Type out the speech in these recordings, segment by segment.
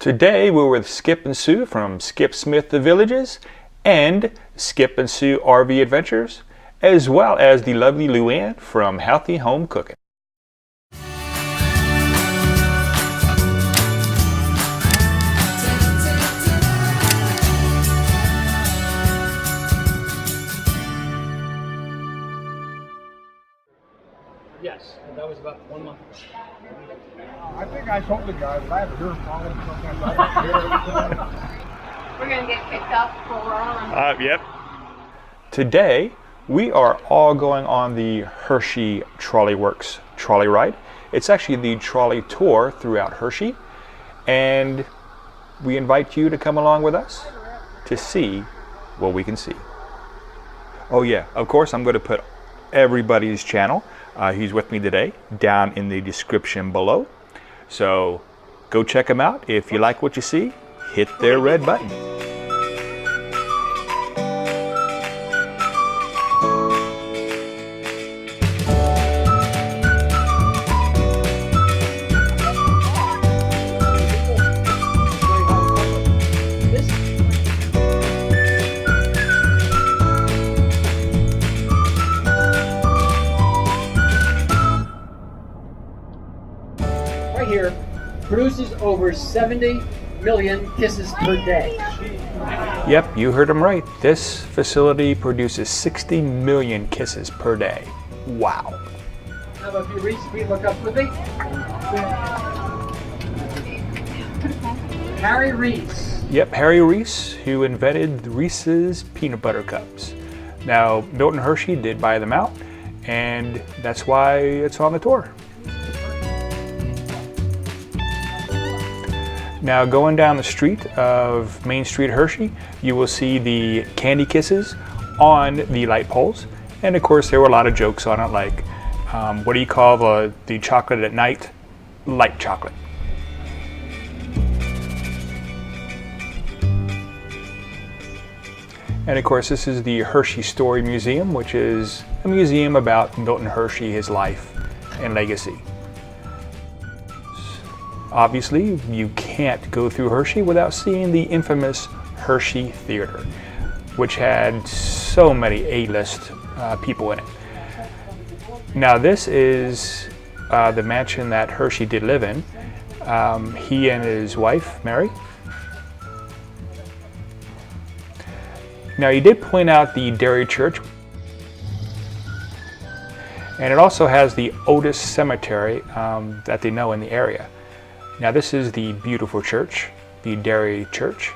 Today we're with Skip and Sue from Skip Smith the Villages and Skip and Sue RV Adventures, as well as the lovely Luann from Healthy Home Cooking. Yes, and that was about 1 month ago. I think I told the guy that I have a hair problem. We're going to get kicked off before we're on. Yep. Today we are all going on the Hershey Trolley Works trolley ride. It's actually the trolley tour throughout Hershey, and we invite you to come along with us to see what we can see. Oh yeah, of course I'm going to put everybody's channel he's with me today down in the description below. So go check them out. If you like what you see, hit their red button. Here produces over 70 million kisses per day. Yep, you heard him right. This facility produces 60 million kisses per day. Wow. How about if you read look up with me? Harry Reese. Yep, Harry Reese, who invented Reese's peanut butter cups. Now, Milton Hershey did buy them out, and that's why it's on the tour. Now, going down the street of Main Street Hershey, you will see the candy kisses on the light poles. And of course, there were a lot of jokes on it, like, what do you call the chocolate at night? Light chocolate. And of course, this is the Hershey Story Museum, which is a museum about Milton Hershey, his life and legacy. Obviously, you can't go through Hershey without seeing the infamous Hershey Theater, which had so many A-list people in it. Now, this is the mansion that Hershey did live in. He and his wife, Mary. Now, he did point out the Dairy Church, and it also has the oldest cemetery that they know in the area. Now, this is the beautiful church, the Dairy Church.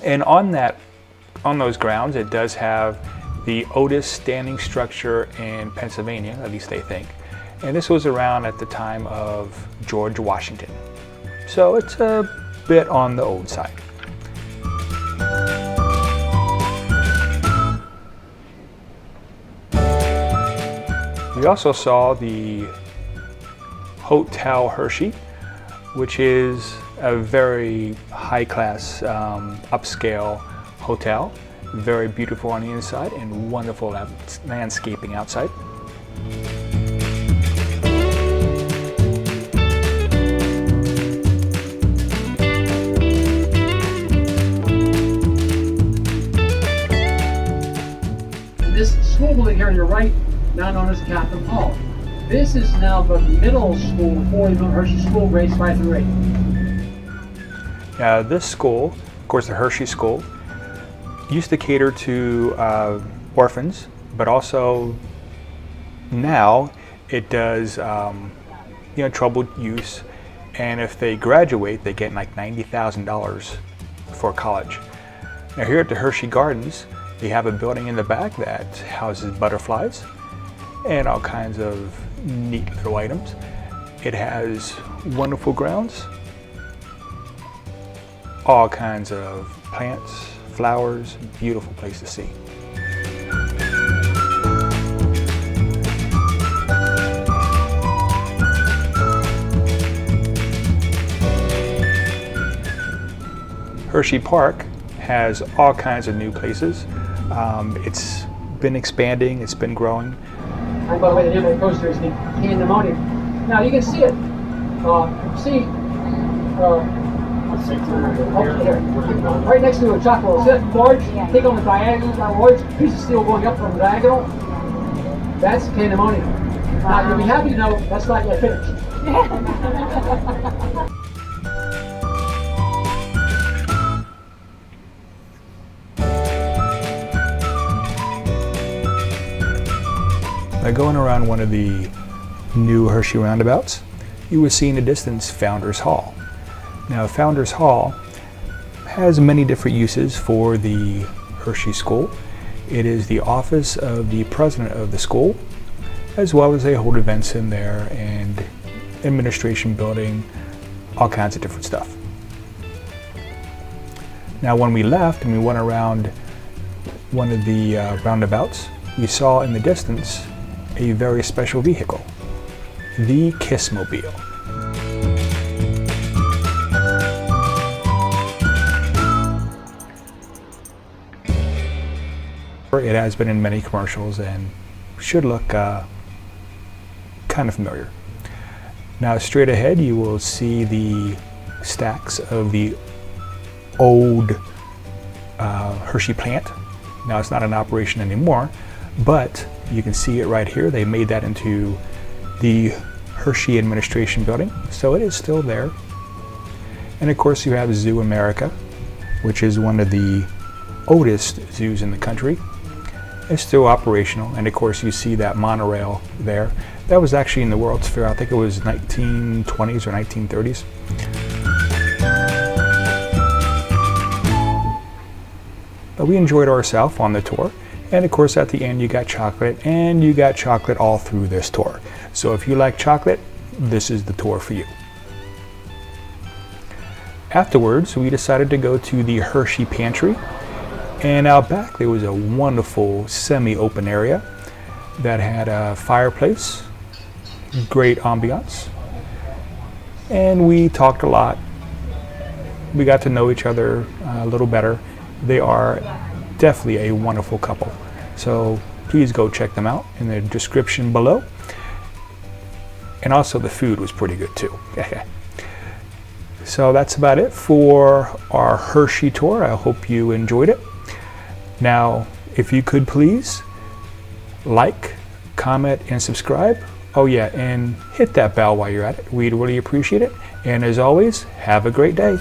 And on those grounds, it does have the oldest standing structure in Pennsylvania, at least they think. And this was around at the time of George Washington. So it's a bit on the old side. We also saw the Hotel Hershey, which is a very high-class, upscale hotel. Very beautiful on the inside and wonderful landscaping outside. This school building here on your right, now known as Captain Hall. This is now the middle school for the Hershey School, grades 5 through 8. Now, this school, of course, the Hershey School, used to cater to orphans, but also now it does, troubled youth. And if they graduate, they get like $90,000 for college. Now, here at the Hershey Gardens, they have a building in the back that houses butterflies and all kinds of neat little items. It has wonderful grounds, all kinds of plants, flowers, beautiful place to see. Hershey Park has all kinds of new places. It's been expanding, it's been growing. And by the way, the name of the coaster is the Pandemonium. Now you can see it. Right next to a chocolate set, large, take on the diagonal, that large piece of steel going up from the diagonal, that's pandemonium. Now, you'll be happy to know that's not yet finished. Now, going around one of the new Hershey roundabouts, you will see in the distance Founders Hall. Now, Founders Hall has many different uses for the Hershey School. It is the office of the president of the school, as well as they hold events in there and administration building, all kinds of different stuff. Now, when we left and we went around one of the roundabouts, we saw in the distance a very special vehicle, the Kissmobile. It has been in many commercials and should look kind of familiar. Now, straight ahead you will see the stacks of the old Hershey plant. Now, it's not in operation anymore, but you can see it right here. They made that into the Hershey Administration Building, so it is still there. And of course, you have Zoo America, which is one of the oldest zoos in the country. It's still operational, and of course, you see that monorail there. That was actually in the World's Fair. I think it was 1920s or 1930s. But we enjoyed ourselves on the tour. And of course, at the end, you got chocolate, and you got chocolate all through this tour. So if you like chocolate, this is the tour for you. Afterwards, we decided to go to the Hershey Pantry. And out back, there was a wonderful semi-open area that had a fireplace, great ambiance. And we talked a lot. We got to know each other a little better. They are definitely a wonderful couple. So please go check them out in the description below. And also the food was pretty good too. So that's about it for our Hershey tour. I hope you enjoyed it. Now, if you could please like, comment, and subscribe. Oh yeah, and hit that bell while you're at it. We'd really appreciate it. And as always, have a great day.